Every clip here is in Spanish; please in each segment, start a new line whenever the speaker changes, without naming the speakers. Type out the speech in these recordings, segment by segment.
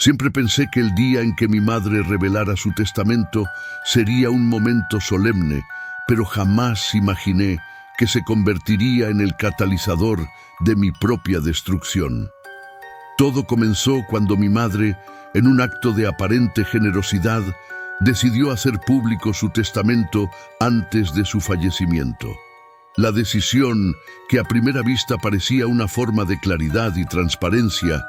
Siempre pensé que el día en que mi madre revelara su testamento sería un momento solemne, pero jamás imaginé que se convertiría en el catalizador de mi propia destrucción. Todo comenzó cuando mi madre, en un acto de aparente generosidad, decidió hacer público su testamento antes de su fallecimiento. La decisión, que a primera vista parecía una forma de claridad y transparencia,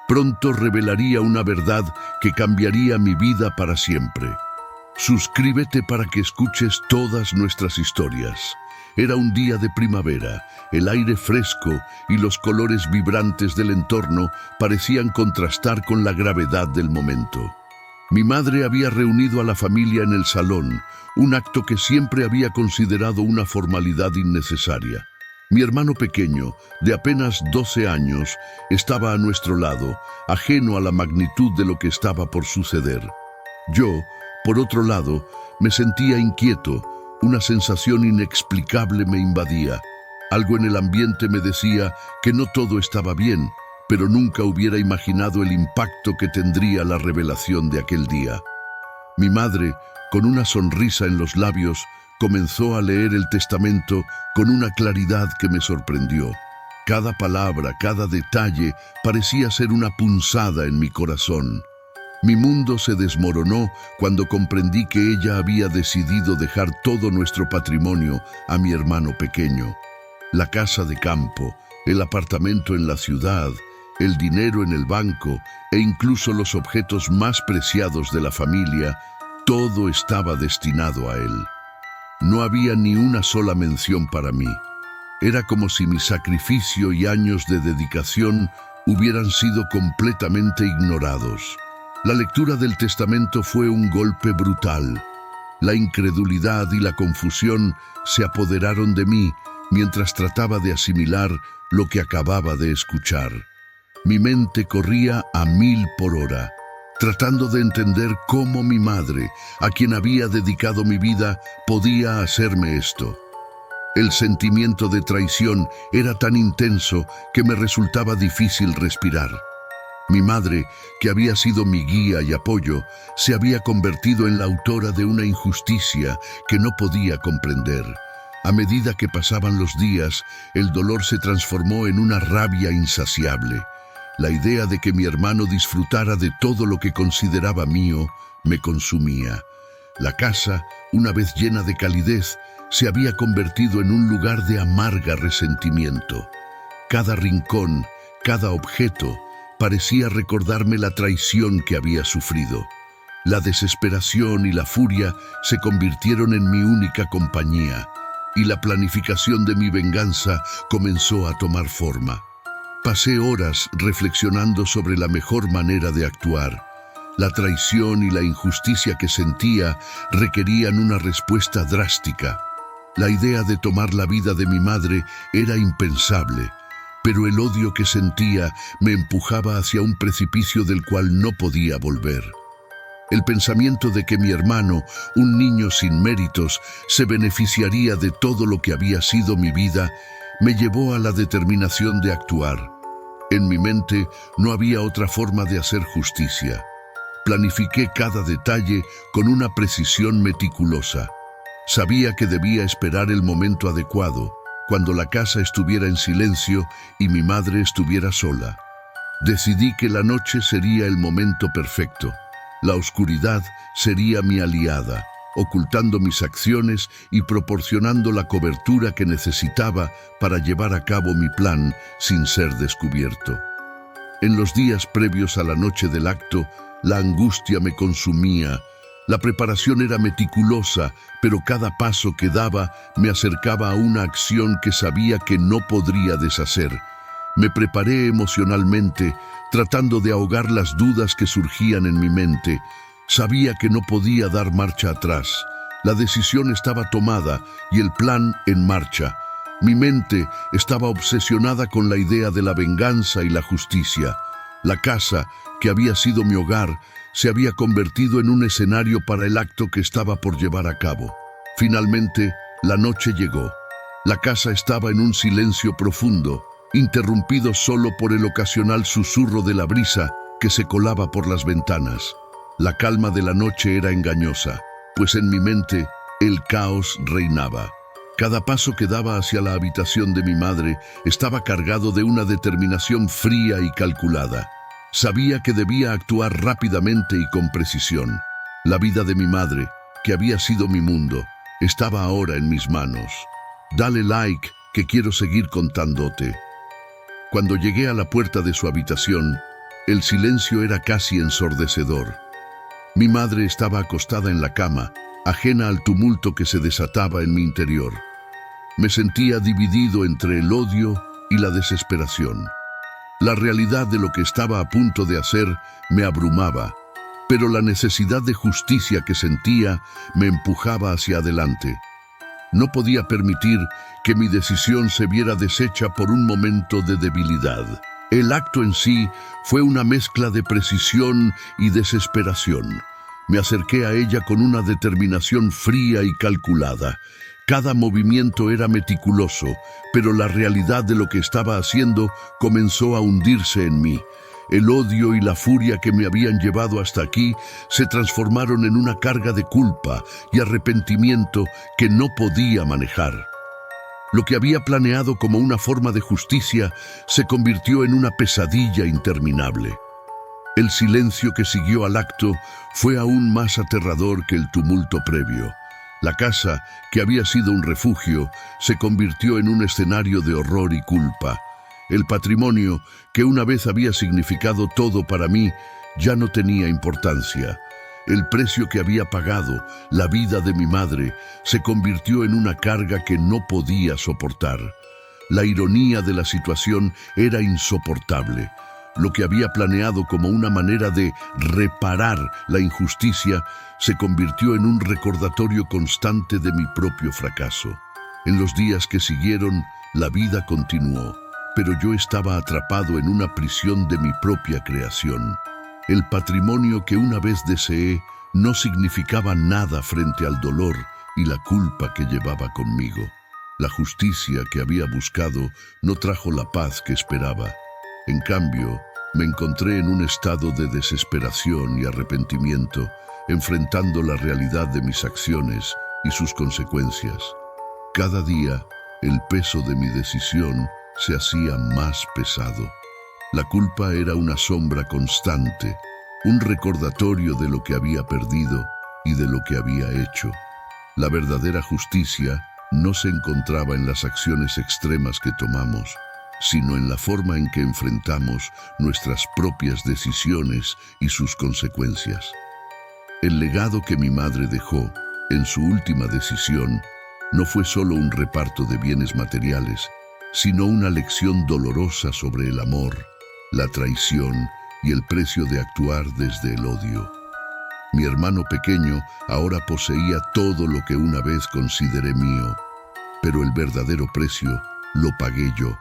pronto revelaría una verdad que cambiaría mi vida para siempre. Suscríbete para que escuches todas nuestras historias. Era un día de primavera, el aire fresco y los colores vibrantes del entorno parecían contrastar con la gravedad del momento. Mi madre había reunido a la familia en el salón, un acto que siempre había considerado una formalidad innecesaria. Mi hermano pequeño, de apenas 12 años, estaba a nuestro lado, ajeno a la magnitud de lo que estaba por suceder. Yo, por otro lado, me sentía inquieto. Una sensación inexplicable me invadía. Algo en el ambiente me decía que no todo estaba bien, pero nunca hubiera imaginado el impacto que tendría la revelación de aquel día. Mi madre, con una sonrisa en los labios, comenzó a leer el testamento con una claridad que me sorprendió. Cada palabra, cada detalle parecía ser una punzada en mi corazón. Mi mundo se desmoronó cuando comprendí que ella había decidido dejar todo nuestro patrimonio a mi hermano pequeño. La casa de campo, el apartamento en la ciudad, el dinero en el banco e incluso los objetos más preciados de la familia, todo estaba destinado a él. No había ni una sola mención para mí. Era como si mi sacrificio y años de dedicación hubieran sido completamente ignorados. La lectura del testamento fue un golpe brutal. La incredulidad y la confusión se apoderaron de mí mientras trataba de asimilar lo que acababa de escuchar. Mi mente corría a 1000 por hora, tratando de entender cómo mi madre, a quien había dedicado mi vida, podía hacerme esto. El sentimiento de traición era tan intenso que me resultaba difícil respirar. Mi madre, que había sido mi guía y apoyo, se había convertido en la autora de una injusticia que no podía comprender. A medida que pasaban los días, el dolor se transformó en una rabia insaciable. La idea de que mi hermano disfrutara de todo lo que consideraba mío me consumía. La casa, una vez llena de calidez, se había convertido en un lugar de amarga resentimiento. Cada rincón, cada objeto, parecía recordarme la traición que había sufrido. La desesperación y la furia se convirtieron en mi única compañía, y la planificación de mi venganza comenzó a tomar forma. Pasé horas reflexionando sobre la mejor manera de actuar. La traición y la injusticia que sentía requerían una respuesta drástica. La idea de tomar la vida de mi madre era impensable, pero el odio que sentía me empujaba hacia un precipicio del cual no podía volver. El pensamiento de que mi hermano, un niño sin méritos, se beneficiaría de todo lo que había sido mi vida, me llevó a la determinación de actuar. En mi mente no había otra forma de hacer justicia. Planifiqué cada detalle con una precisión meticulosa. Sabía que debía esperar el momento adecuado, cuando la casa estuviera en silencio y mi madre estuviera sola. Decidí que la noche sería el momento perfecto. La oscuridad sería mi aliada, ocultando mis acciones y proporcionando la cobertura que necesitaba para llevar a cabo mi plan sin ser descubierto. En los días previos a la noche del acto, la angustia me consumía. La preparación era meticulosa, pero cada paso que daba me acercaba a una acción que sabía que no podría deshacer. Me preparé emocionalmente, tratando de ahogar las dudas que surgían en mi mente. Sabía que no podía dar marcha atrás. La decisión estaba tomada y el plan en marcha. Mi mente estaba obsesionada con la idea de la venganza y la justicia. La casa, que había sido mi hogar, se había convertido en un escenario para el acto que estaba por llevar a cabo. Finalmente, la noche llegó. La casa estaba en un silencio profundo, interrumpido solo por el ocasional susurro de la brisa que se colaba por las ventanas. La calma de la noche era engañosa, pues en mi mente el caos reinaba. Cada paso que daba hacia la habitación de mi madre estaba cargado de una determinación fría y calculada. Sabía que debía actuar rápidamente y con precisión. La vida de mi madre, que había sido mi mundo, estaba ahora en mis manos. Dale like, que quiero seguir contándote. Cuando llegué a la puerta de su habitación, el silencio era casi ensordecedor. Mi madre estaba acostada en la cama, ajena al tumulto que se desataba en mi interior. Me sentía dividido entre el odio y la desesperación. La realidad de lo que estaba a punto de hacer me abrumaba, pero la necesidad de justicia que sentía me empujaba hacia adelante. No podía permitir que mi decisión se viera deshecha por un momento de debilidad. El acto en sí fue una mezcla de precisión y desesperación. Me acerqué a ella con una determinación fría y calculada. Cada movimiento era meticuloso, pero la realidad de lo que estaba haciendo comenzó a hundirse en mí. El odio y la furia que me habían llevado hasta aquí se transformaron en una carga de culpa y arrepentimiento que no podía manejar. Lo que había planeado como una forma de justicia se convirtió en una pesadilla interminable. El silencio que siguió al acto fue aún más aterrador que el tumulto previo. La casa, que había sido un refugio, se convirtió en un escenario de horror y culpa. El patrimonio, que una vez había significado todo para mí, ya no tenía importancia. El precio que había pagado, la vida de mi madre, se convirtió en una carga que no podía soportar. La ironía de la situación era insoportable. Lo que había planeado como una manera de reparar la injusticia se convirtió en un recordatorio constante de mi propio fracaso. En los días que siguieron, la vida continuó, pero yo estaba atrapado en una prisión de mi propia creación. El patrimonio que una vez deseé no significaba nada frente al dolor y la culpa que llevaba conmigo. La justicia que había buscado no trajo la paz que esperaba. En cambio, me encontré en un estado de desesperación y arrepentimiento, enfrentando la realidad de mis acciones y sus consecuencias. Cada día, el peso de mi decisión se hacía más pesado. La culpa era una sombra constante, un recordatorio de lo que había perdido y de lo que había hecho. La verdadera justicia no se encontraba en las acciones extremas que tomamos, sino en la forma en que enfrentamos nuestras propias decisiones y sus consecuencias. El legado que mi madre dejó en su última decisión no fue solo un reparto de bienes materiales, sino una lección dolorosa sobre el amor, la traición y el precio de actuar desde el odio. Mi hermano pequeño ahora poseía todo lo que una vez consideré mío, pero el verdadero precio lo pagué yo.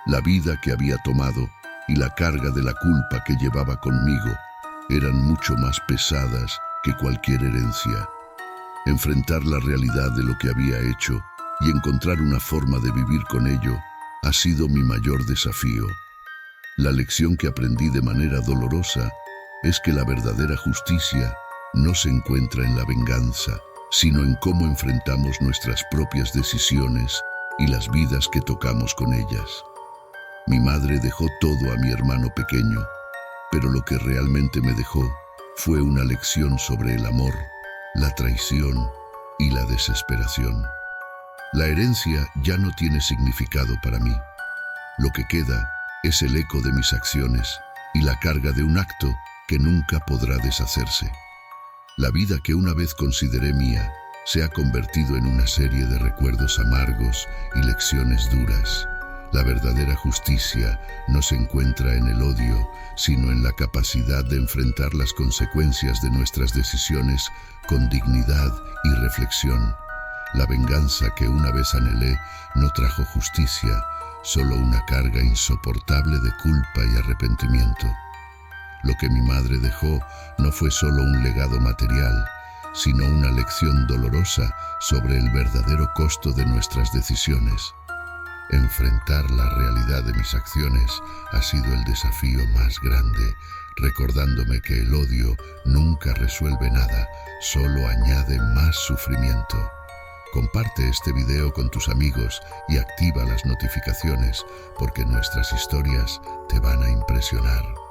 La vida que había tomado y la carga de la culpa que llevaba conmigo eran mucho más pesadas que cualquier herencia. Enfrentar la realidad de lo que había hecho y encontrar una forma de vivir con ello ha sido mi mayor desafío. La lección que aprendí de manera dolorosa es que la verdadera justicia no se encuentra en la venganza, sino en cómo enfrentamos nuestras propias decisiones y las vidas que tocamos con ellas. Mi madre dejó todo a mi hermano pequeño, pero lo que realmente me dejó fue una lección sobre el amor, la traición y la desesperación. La herencia ya no tiene significado para mí. Lo que queda es el eco de mis acciones y la carga de un acto que nunca podrá deshacerse. La vida que una vez consideré mía se ha convertido en una serie de recuerdos amargos y lecciones duras. La verdadera justicia no se encuentra en el odio, sino en la capacidad de enfrentar las consecuencias de nuestras decisiones con dignidad y reflexión. La venganza que una vez anhelé no trajo justicia, solo una carga insoportable de culpa y arrepentimiento. Lo que mi madre dejó no fue solo un legado material, sino una lección dolorosa sobre el verdadero costo de nuestras decisiones. Enfrentar la realidad de mis acciones ha sido el desafío más grande, recordándome que el odio nunca resuelve nada, solo añade más sufrimiento. Comparte este video con tus amigos y activa las notificaciones porque nuestras historias te van a impresionar.